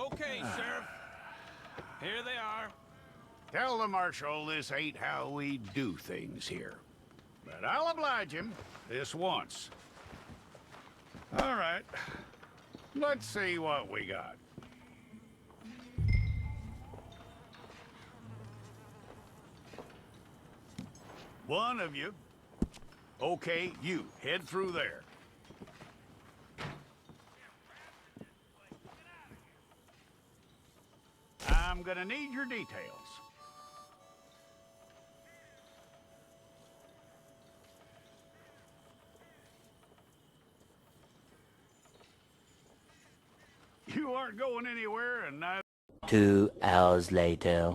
Okay, Sheriff. Here they are. Tell the Marshal this ain't how we do things here. But I'll oblige him this once. All right. Let's see what we got. One of you. Okay, you. Head through there. I'm gonna need your details. You aren't going anywhere, and neither... 2 hours later.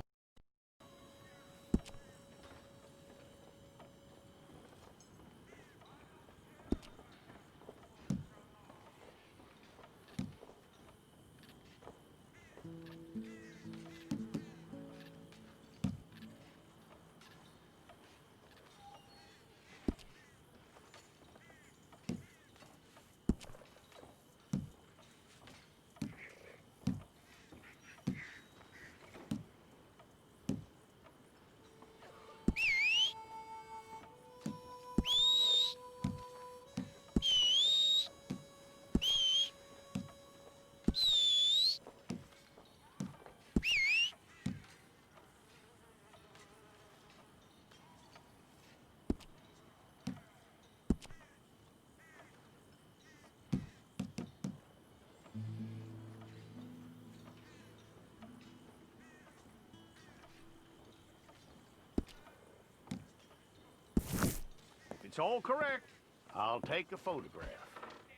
It's all correct. I'll take a photograph.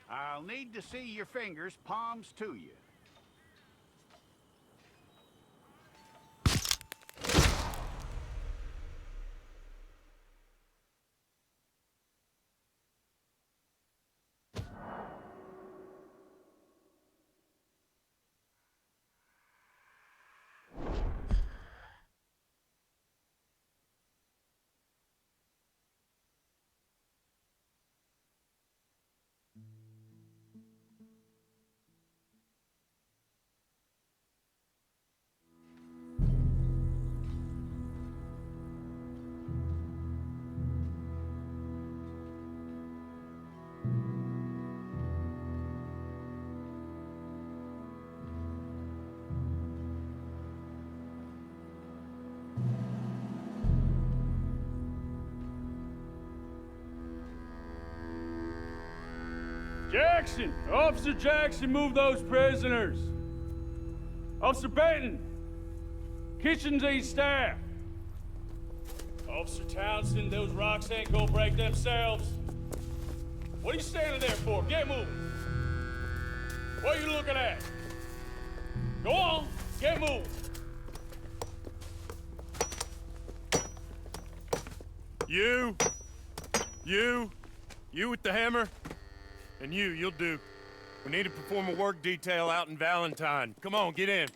I'll need to see your fingers, palms to you. Jackson! Officer Jackson, move those prisoners! Officer Benton! Kitchens and staff! Officer Townsend, those rocks ain't gonna break themselves. What are you standing there for? Get moving! What are you looking at? Go on, get moving! You with the hammer? And you'll do. We need to perform a work detail out in Valentine. Come on, get in.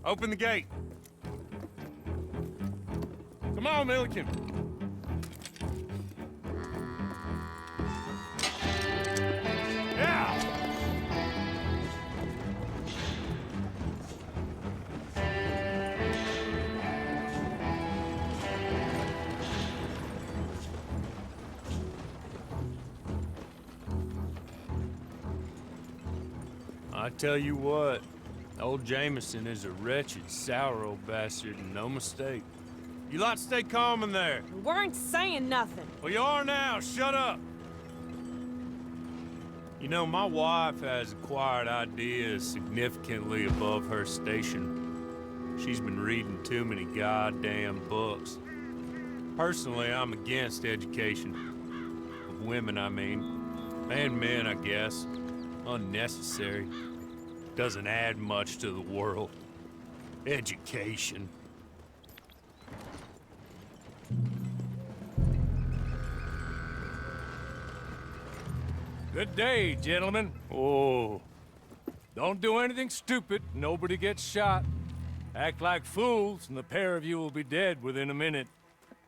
Open the gate. Come on, Milliken. Yeah! I tell you what, old Jameson is a wretched, sour old bastard, and no mistake. You lot stay calm in there. We weren't saying nothing. Well, you are now. Shut up. You know, my wife has acquired ideas significantly above her station. She's been reading too many goddamn books. Personally, I'm against education. Of women, I mean. And men, I guess. Unnecessary. Doesn't add much to the world. Education. Good day, gentlemen. Oh. Don't do anything stupid. Nobody gets shot. Act like fools, and the pair of you will be dead within a minute.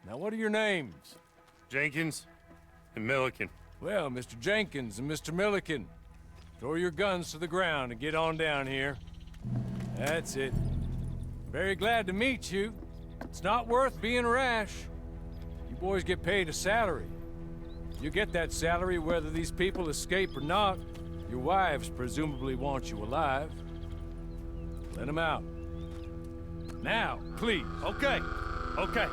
Now, what are your names? Jenkins and Milliken. Well, Mr. Jenkins and Mr. Milliken, throw your guns to the ground and get on down here. That's it. Very glad to meet you. It's not worth being rash. You boys get paid a salary. You get that salary whether these people escape or not. Your wives presumably want you alive. Let them out. Now, please. Okay, okay.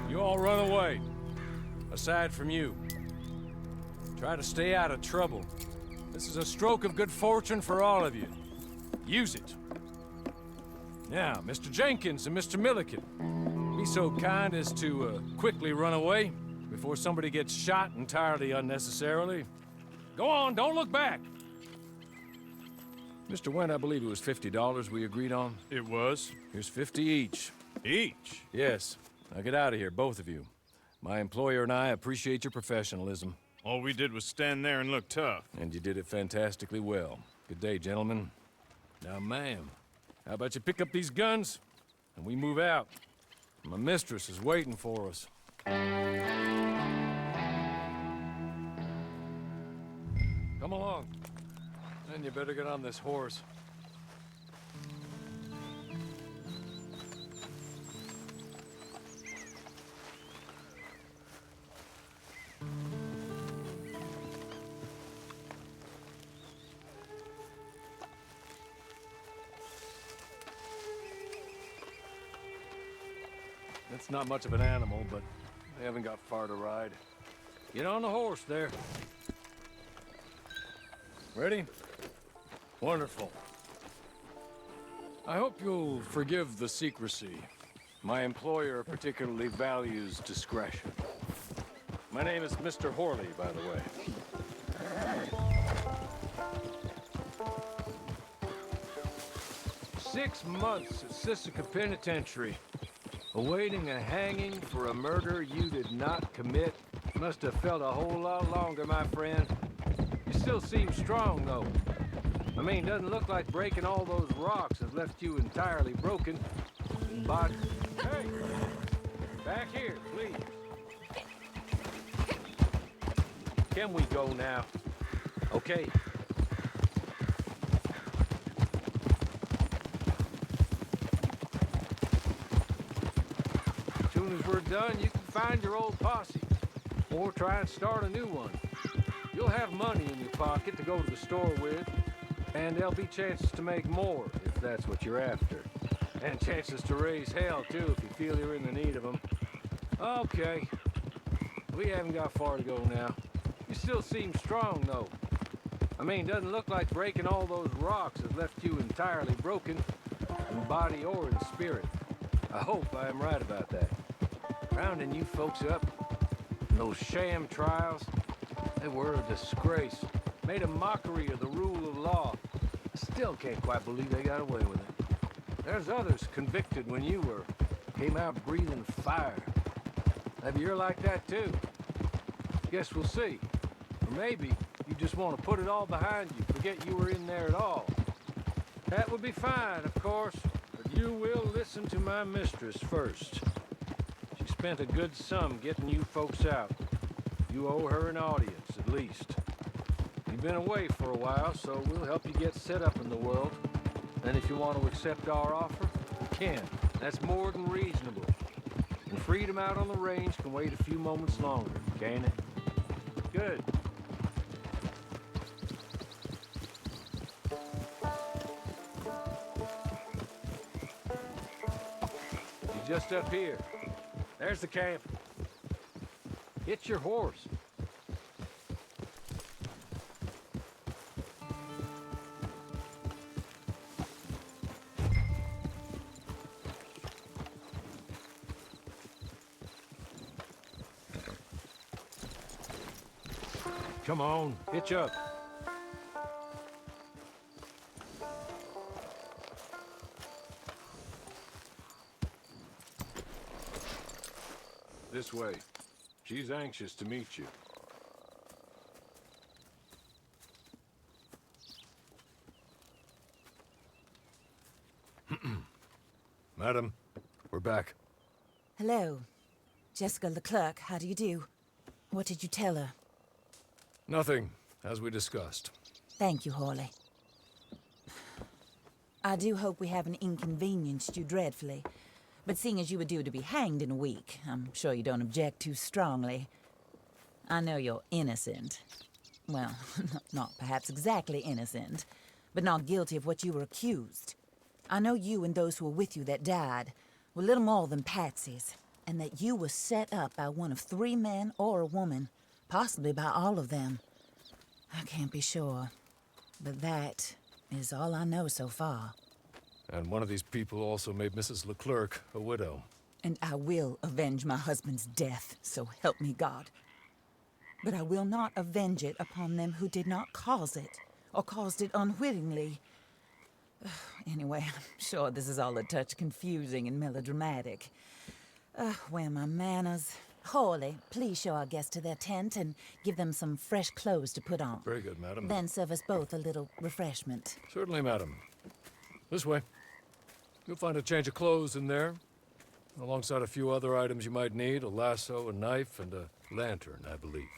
You all run away. Aside from you. Try to stay out of trouble. This is a stroke of good fortune for all of you. Use it. Now, Mr. Jenkins and Mr. Milliken, be so kind as to quickly run away before somebody gets shot entirely unnecessarily. Go on, don't look back. Mr. Wendt, I believe it was $50 we agreed on. It was. Here's 50 each. Each? Yes. Now get out of here, both of you. My employer and I appreciate your professionalism. All we did was stand there and look tough. And you did it fantastically well. Good day, gentlemen. Now, ma'am, how about you pick up these guns and we move out? My mistress is waiting for us. Come along. Then you better get on this horse. It's not much of an animal, but they haven't got far to ride. Get on the horse there. Ready? Wonderful. I hope you'll forgive the secrecy. My employer particularly values discretion. My name is Mr. Horley, by the way. 6 months at Sisika Penitentiary, awaiting a hanging for a murder you did not commit. Must have felt a whole lot longer, my friend. You still seem strong, though. I mean, doesn't look like breaking all those rocks has left you entirely broken. But, hey, back here, please. Can we go now? Okay. As soon as we're done, you can find your old posse. Or try and start a new one. You'll have money in your pocket to go to the store with. And there'll be chances to make more, if that's what you're after. And chances to raise hell, too, if you feel you're in the need of them. Okay. We haven't got far to go now. You still seem strong, though. I mean, doesn't look like breaking all those rocks has left you entirely broken, in body or in spirit. I hope I am right about that. Rounding you folks up, those sham trials, they were a disgrace. Made a mockery of the rule of law. I still can't quite believe they got away with it. There's others convicted when you were. Came out breathing fire. Maybe you're like that too. Guess we'll see. Or maybe you just want to put it all behind you, forget you were in there at all. That would be fine, of course, but you will listen to my mistress first. She spent a good sum getting you folks out. You owe her an audience, at least. You've been away for a while, so we'll help you get set up in the world. And if you want to accept our offer, you can. That's more than reasonable. And freedom out on the range can wait a few moments longer, can't it? Good. You're just up here. There's the camp. Hitch your horse. Come on, hitch up. This way. She's anxious to meet you. Madam, we're back. Hello. Jessica Leclerc, how do you do? What did you tell her? Nothing, as we discussed. Thank you, Hawley. I do hope we haven't inconvenienced you dreadfully. But seeing as you were due to be hanged in a week, I'm sure you don't object too strongly. I know you're innocent. Well, not perhaps exactly innocent, but not guilty of what you were accused. I know you and those who were with you that died were little more than patsies, and that you were set up by one of 3 men or a woman, possibly by all of them. I can't be sure, but that is all I know so far. And one of these people also made Mrs. Leclerc a widow. And I will avenge my husband's death, so help me God. But I will not avenge it upon them who did not cause it, or caused it unwittingly. Anyway, I'm sure this is all a touch confusing and melodramatic. Where are my manners? Hawley, please show our guests to their tent and give them some fresh clothes to put on. Very good, madam. Then serve us both a little refreshment. Certainly, madam. This way. You'll find a change of clothes in there, alongside a few other items you might need, a lasso, a knife, and a lantern, I believe.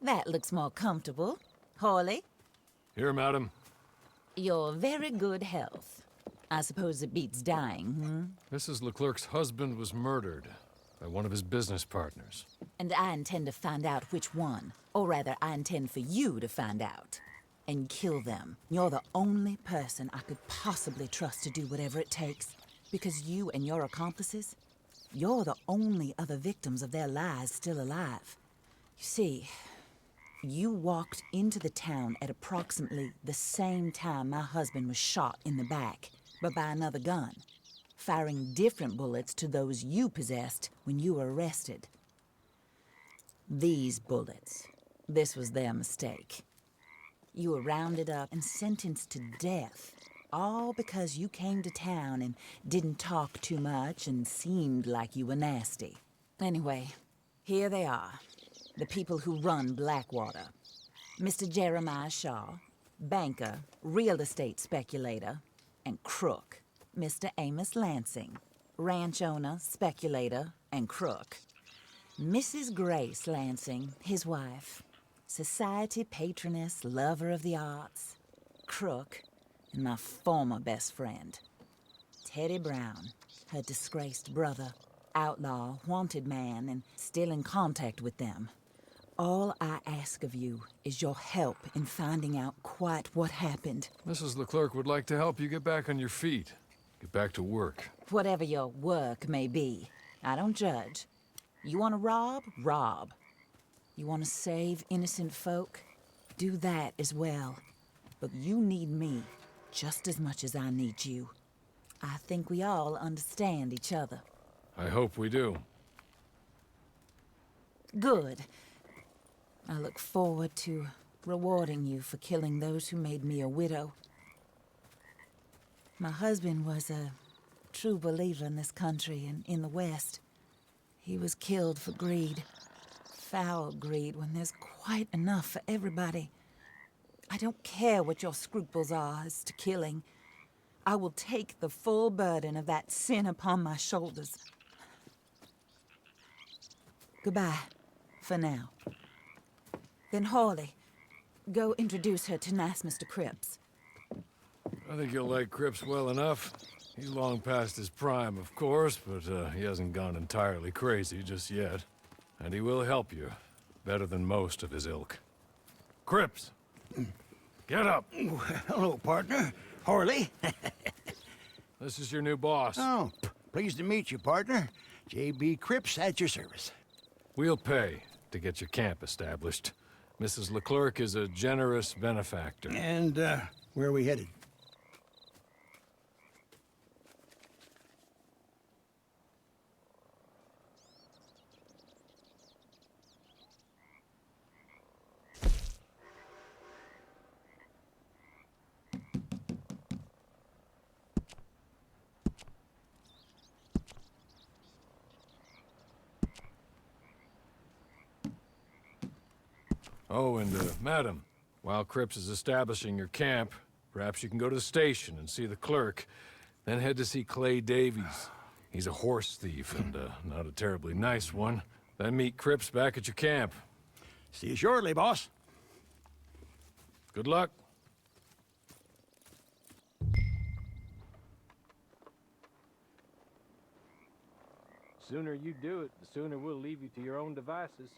That looks more comfortable. Hawley, Here, madam. you're very good health. I suppose it beats dying, Mrs. Leclerc's husband was murdered by one of his business partners. And I intend to find out which one. Or rather, I intend for you to find out. And kill them. You're the only person I could possibly trust to do whatever it takes. Because you and your accomplices, you're the only other victims of their lies still alive. You see, you walked into the town at approximately the same time my husband was shot in the back, but by another gun, firing different bullets to those you possessed when you were arrested. These bullets, this was their mistake. You were rounded up and sentenced to death, all because you came to town and didn't talk too much and seemed like you were nasty. Anyway, here they are, the people who run Blackwater. Mr. Jeremiah Shaw, banker, real estate speculator, and crook. Mr. Amos Lansing, ranch owner, speculator, and crook. Mrs. Grace Lansing, his wife, society patroness, lover of the arts, crook, and my former best friend. Teddy Brown, her disgraced brother, outlaw, wanted man, and still in contact with them. All I ask of you is your help in finding out quite what happened. Mrs. Leclerc would like to help you get back on your feet. Get back to work. Whatever your work may be, I don't judge. You want to rob? Rob. You want to save innocent folk? Do that as well. But you need me just as much as I need you. I think we all understand each other. I hope we do. Good. I look forward to rewarding you for killing those who made me a widow. My husband was a true believer in this country and in the West. He was killed for greed. Foul greed when there's quite enough for everybody. I don't care what your scruples are as to killing. I will take the full burden of that sin upon my shoulders. Goodbye, for now. Then Hawley, go introduce her to nice Mr. Cripps. I think you'll like Cripps well enough. He's long past his prime, of course, but he hasn't gone entirely crazy just yet. And he will help you, better than most of his ilk. Cripps! Get up! Hello, partner. Harley. This is your new boss. Oh, pleased to meet you, partner. J.B. Cripps at your service. We'll pay to get your camp established. Mrs. Leclerc is a generous benefactor. And, where are we headed? Oh, and, madam, while Cripps is establishing your camp, perhaps you can go to the station and see the clerk, then head to see Clay Davies. He's a horse thief, and, not a terribly nice one. Then meet Cripps back at your camp. See you shortly, boss. Good luck. The sooner you do it, the sooner we'll leave you to your own devices.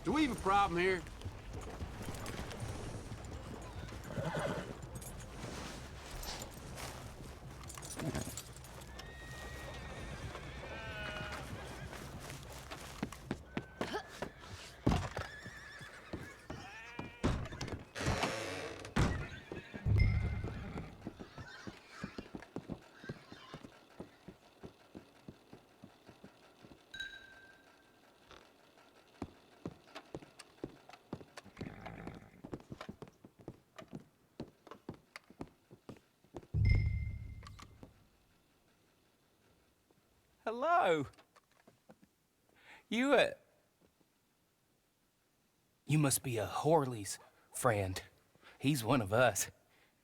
Do we have a problem here? Hello. You must be a Horley's friend. He's one of us.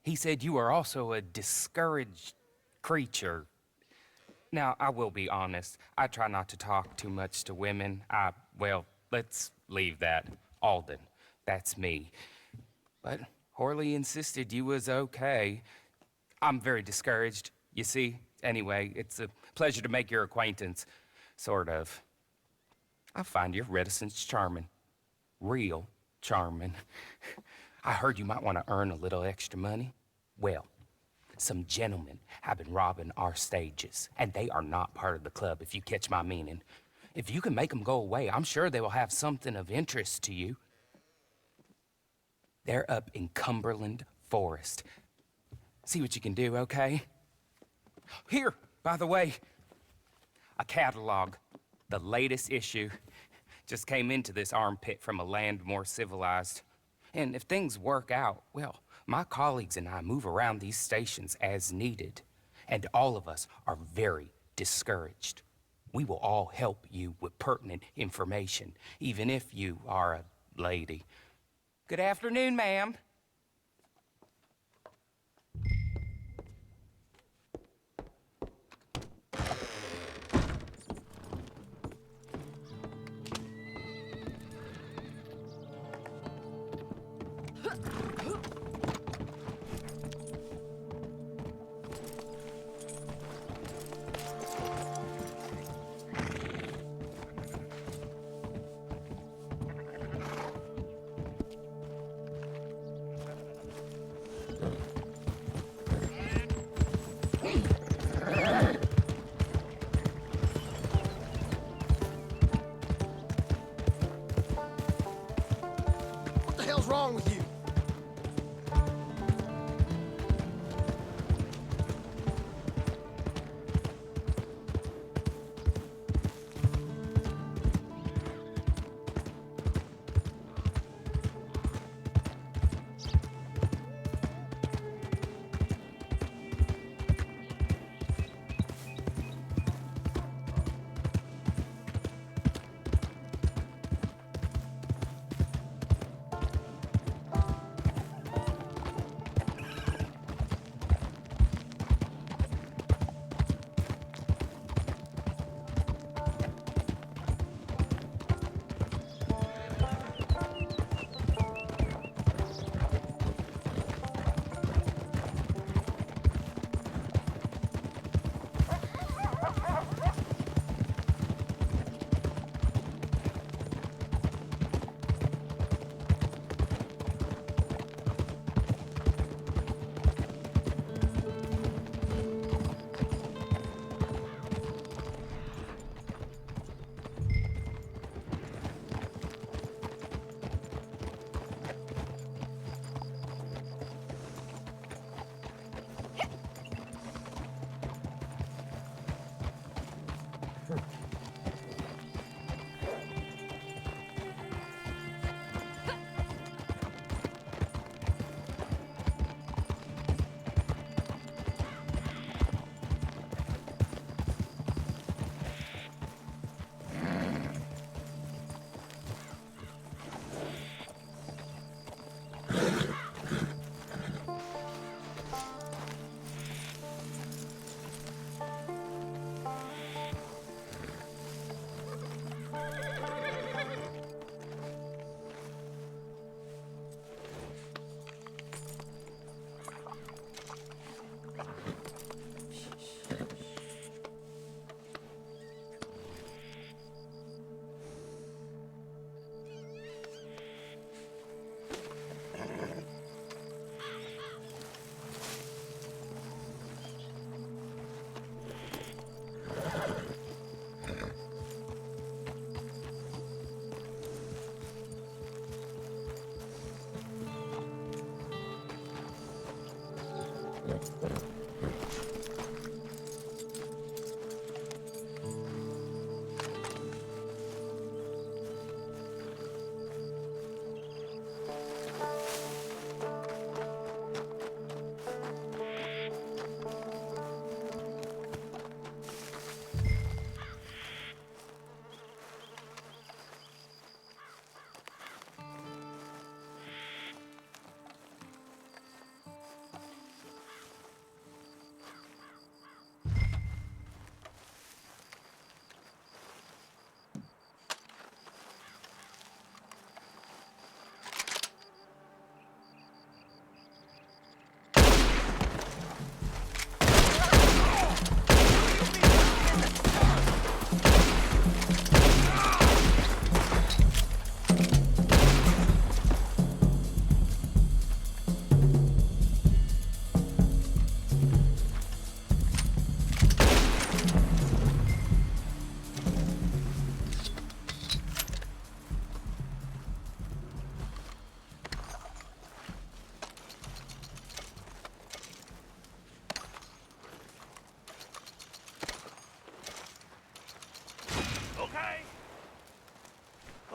He said you are also a discouraged creature. Now, I will be honest. I try not to talk too much to women. Well, let's leave that. Alden, that's me. But Horley insisted you was okay. I'm very discouraged, you see. Anyway, it's a pleasure to make your acquaintance, sort of. I find your reticence charming. Real charming. I heard you might want to earn a little extra money. Well, some gentlemen have been robbing our stages, and they are not part of the club, if you catch my meaning. If you can make them go away, I'm sure they will have something of interest to you. They're up in Cumberland Forest. See what you can do, okay? Here, by the way, a catalog. The latest issue just came into this armpit from a land more civilized. And if things work out, well, my colleagues and I move around these stations as needed. And all of us are very discouraged. We will all help you with pertinent information, even if you are a lady. Good afternoon, ma'am. What the hell's wrong with you?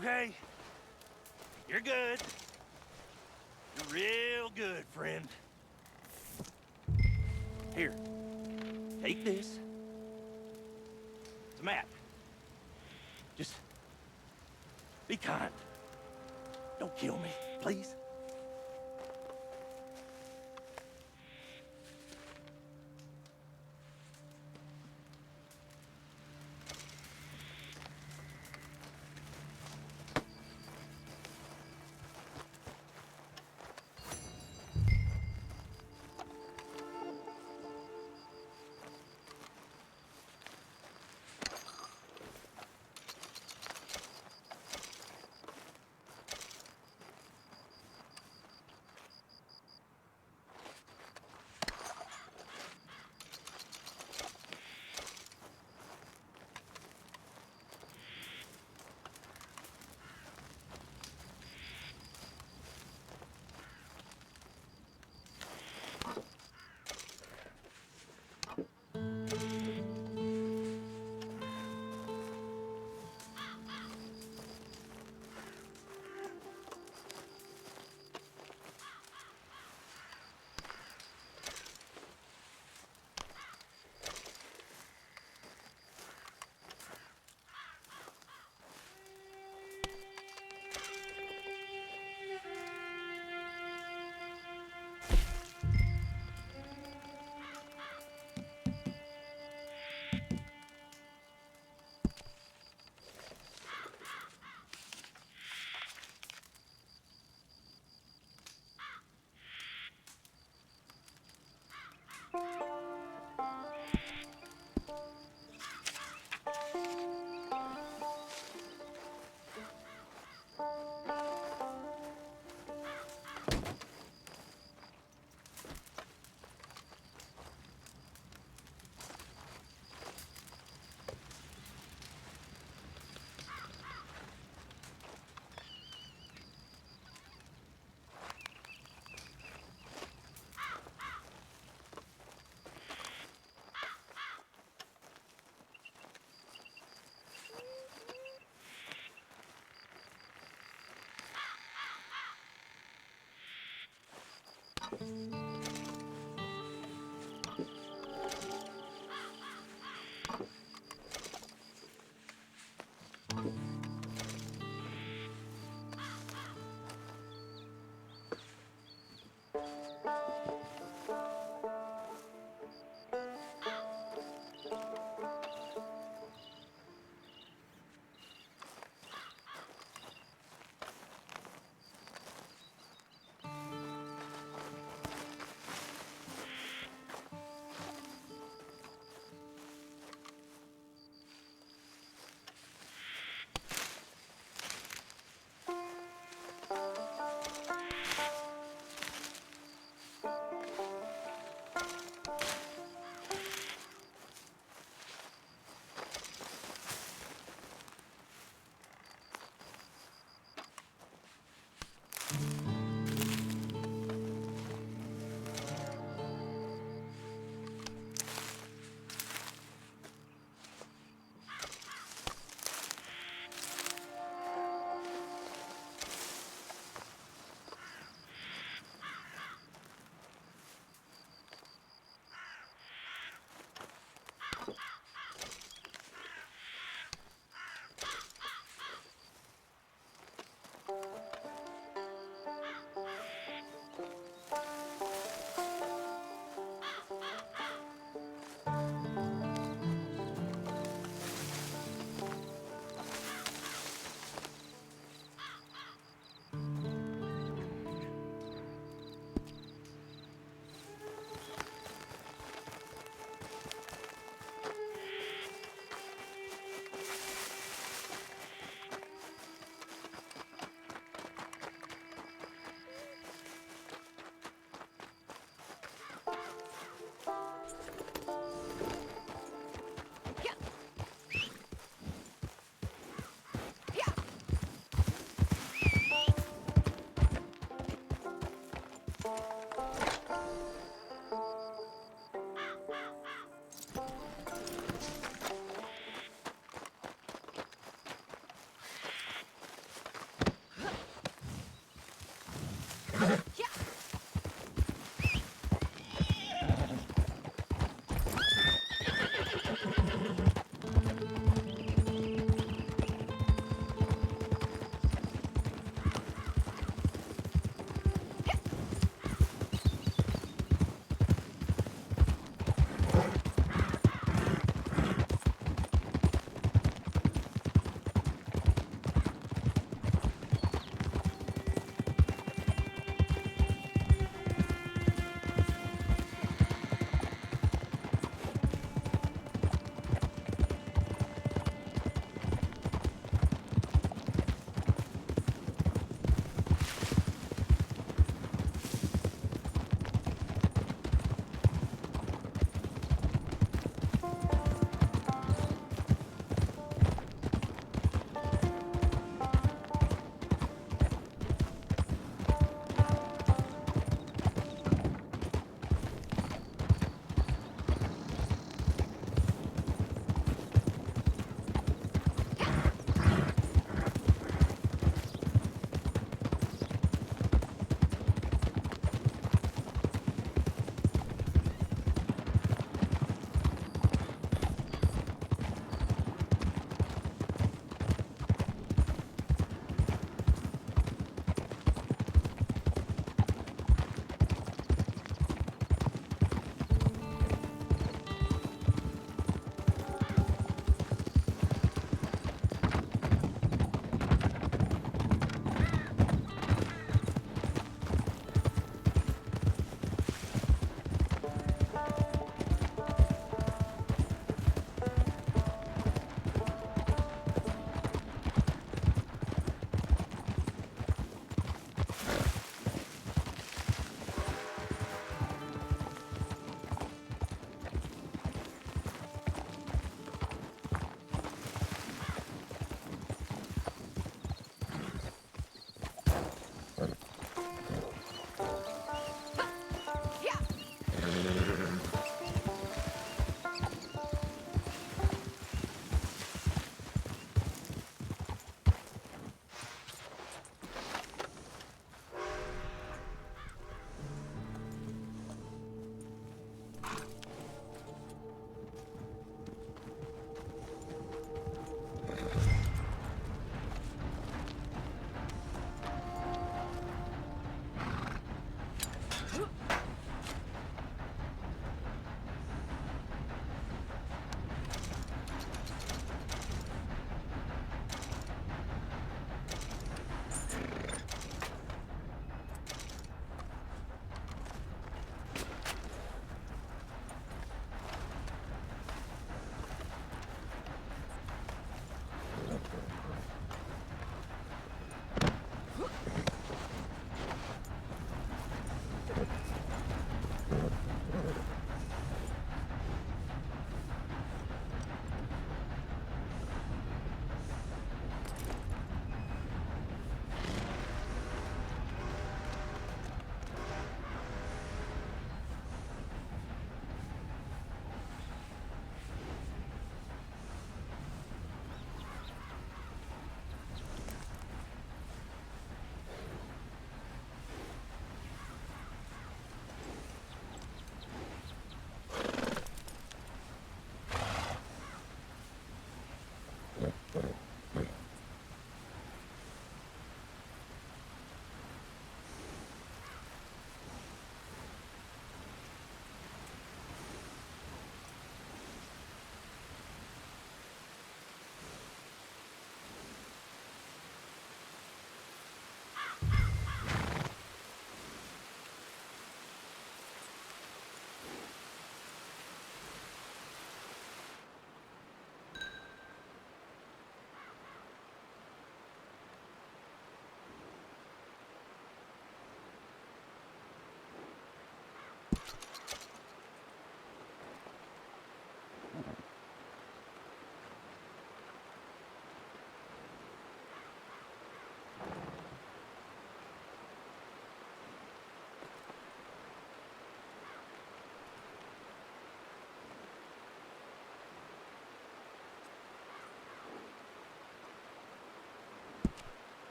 Okay. You're good. You're real good, friend. Here. Take this. It's a map. Just be kind. Don't kill me, please.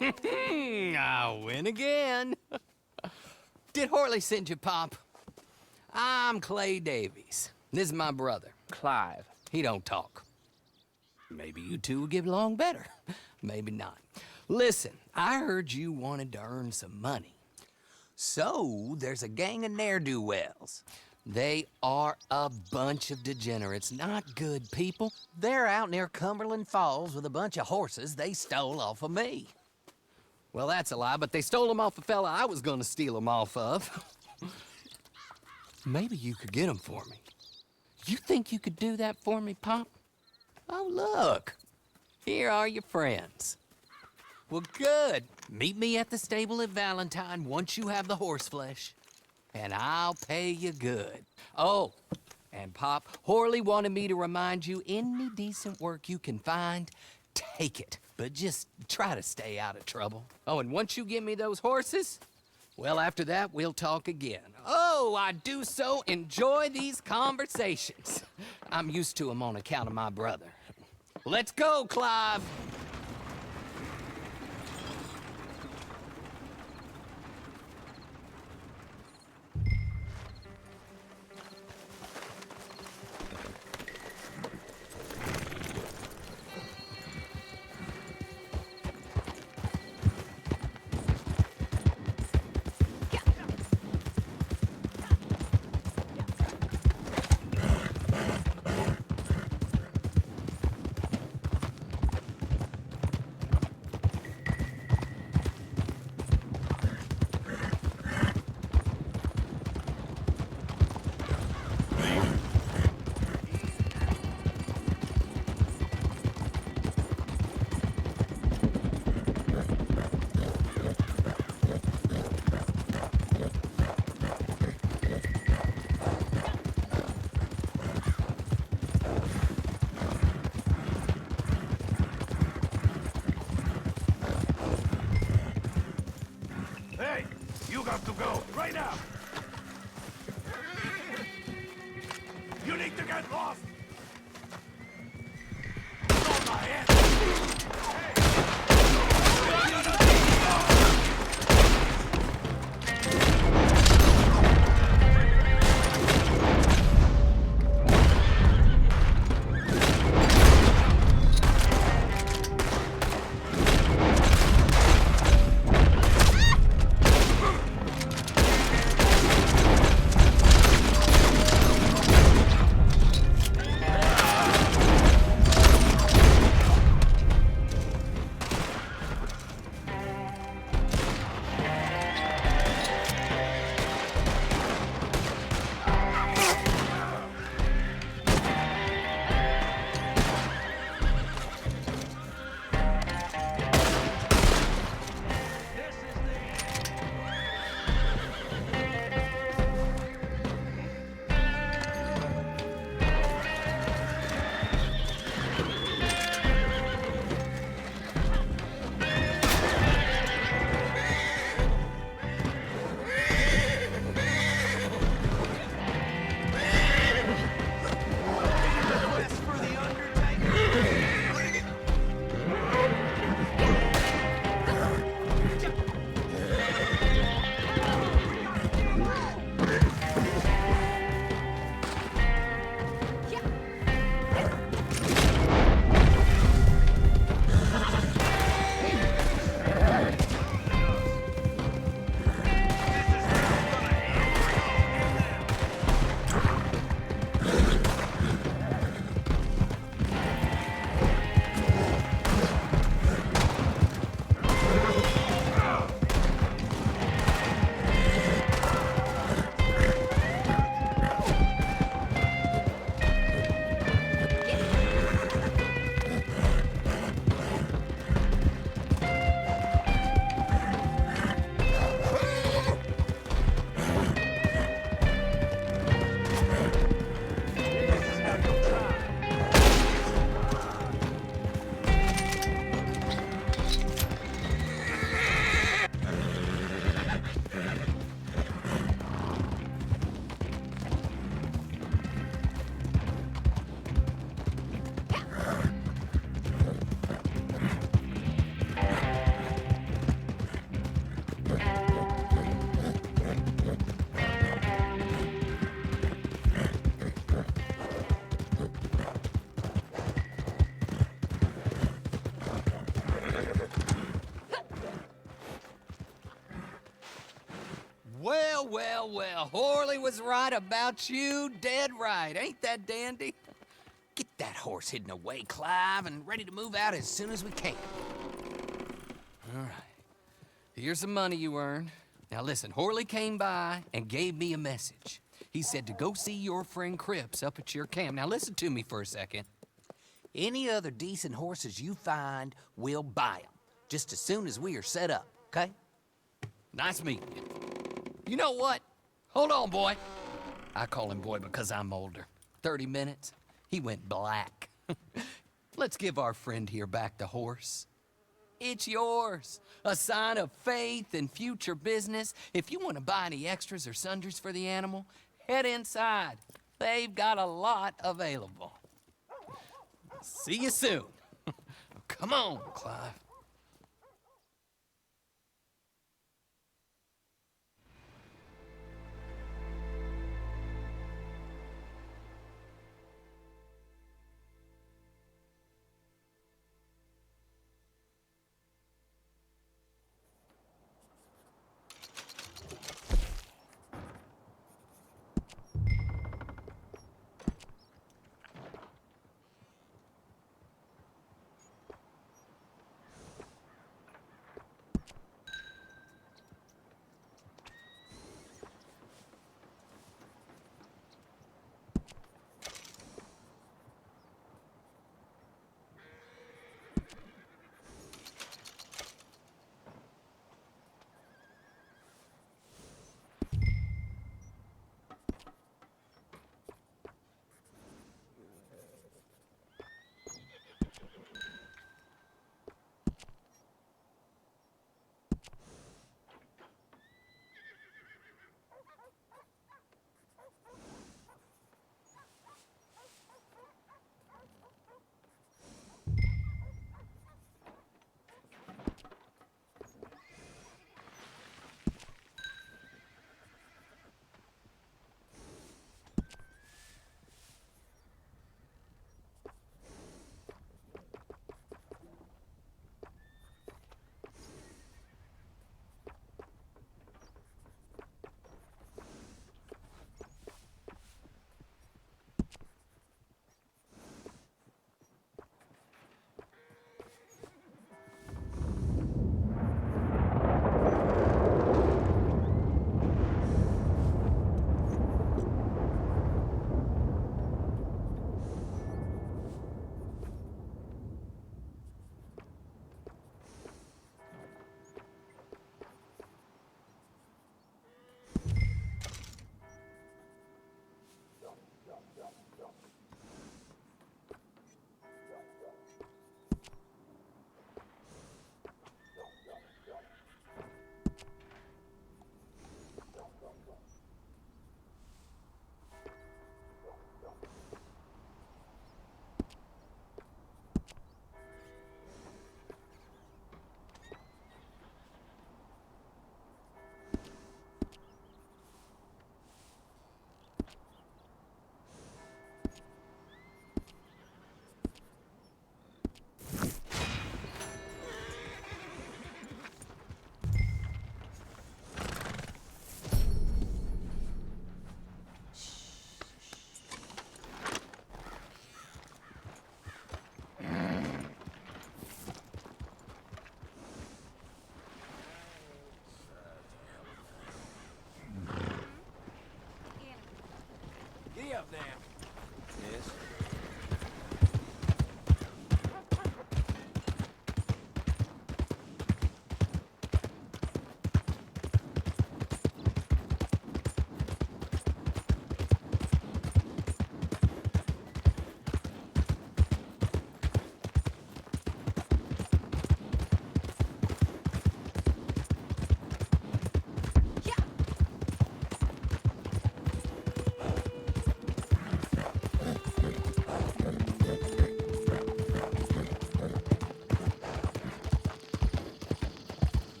I win again. Did Horley send you, Pop? I'm Clay Davies. This is my brother, Clive. He don't talk. Maybe you two will get along better. Maybe not. Listen, I heard you wanted to earn some money. So, there's a gang of ne'er-do-wells. They are a bunch of degenerates, not good people. They're out near Cumberland Falls with a bunch of horses they stole off of me. Well, that's a lie, but they stole them off a fella I was gonna steal them off of. Maybe you could get them for me. You think you could do that for me, Pop? Oh, look. Here are your friends. Well, good. Meet me at the stable at Valentine once you have the horse flesh, and I'll pay you good. Oh, and Pop, Horley wanted me to remind you, any decent work you can find, take it. But just try to stay out of trouble. Oh, and once you give me those horses, well, after that, we'll talk again. Oh, I do so enjoy these conversations. I'm used to them on account of my brother. Let's go, Clive. Well, well, Horley was right about you, dead right. Ain't that dandy? Get that horse hidden away, Clive, and ready to move out as soon as we can. All right. Here's the money you earned. Now listen, Horley came by and gave me a message. He said to go see your friend Cripps up at your camp. Now listen to me for a second. Any other decent horses you find, we'll buy them. Just as soon as we are set up, okay? Nice meeting you. You know what? Hold on, boy. I call him boy because I'm older. 30 minutes, he went black. Let's give our friend here back the horse. It's yours. A sign of faith and future business. If you want to buy any extras or sundries for the animal, head inside. They've got a lot available. See you soon. Come on, Clive. Up there. Yes.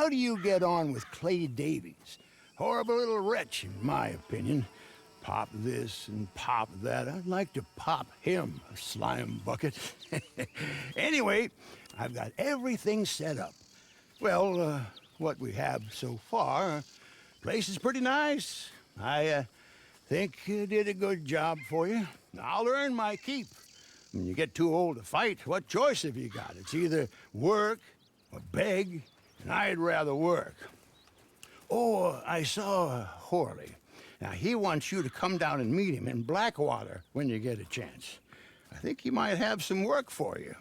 how do you get on with Clay Davies? Horrible little wretch, in my opinion. Pop this and pop that. I'd like to pop him, a slime bucket. Anyway, I've got everything set up. Well, what we have so far, place is pretty nice. I think you did a good job for you. I'll earn my keep. When you get too old to fight, what choice have you got? It's either work or beg, and I'd rather work. Oh, I saw Horley. Now, he wants you to come down and meet him in Blackwater when you get a chance. I think he might have some work for you.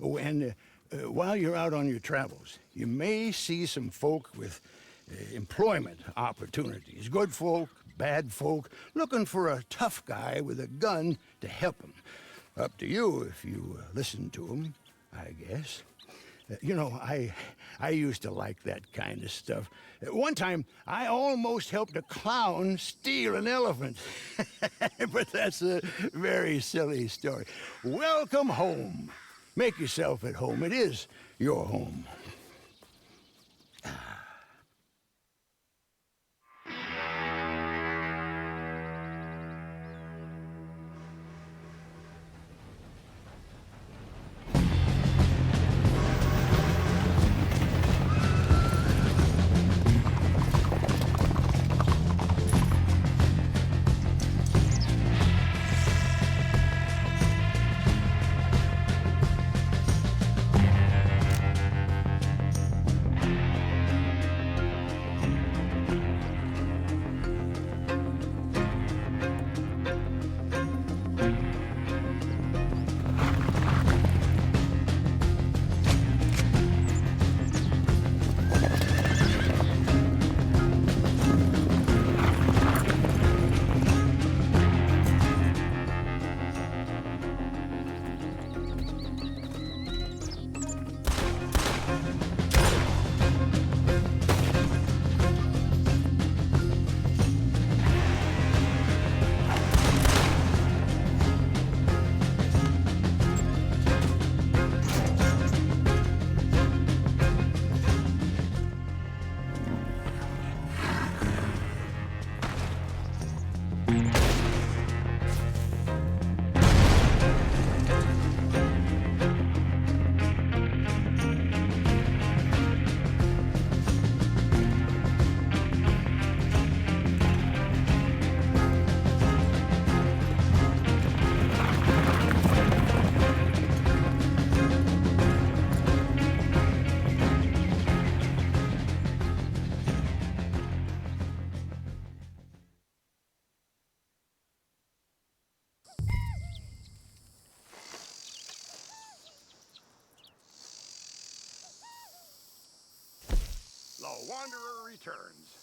Oh, and while you're out on your travels, you may see some folk with employment opportunities. Good folk, bad folk, looking for a tough guy with a gun to help them. Up to you if you listen to them, I guess. You know, I used to like that kind of stuff. One time, I almost helped a clown steal an elephant. But that's a very silly story. Welcome home. Make yourself at home. It is your home. The Wanderer returns.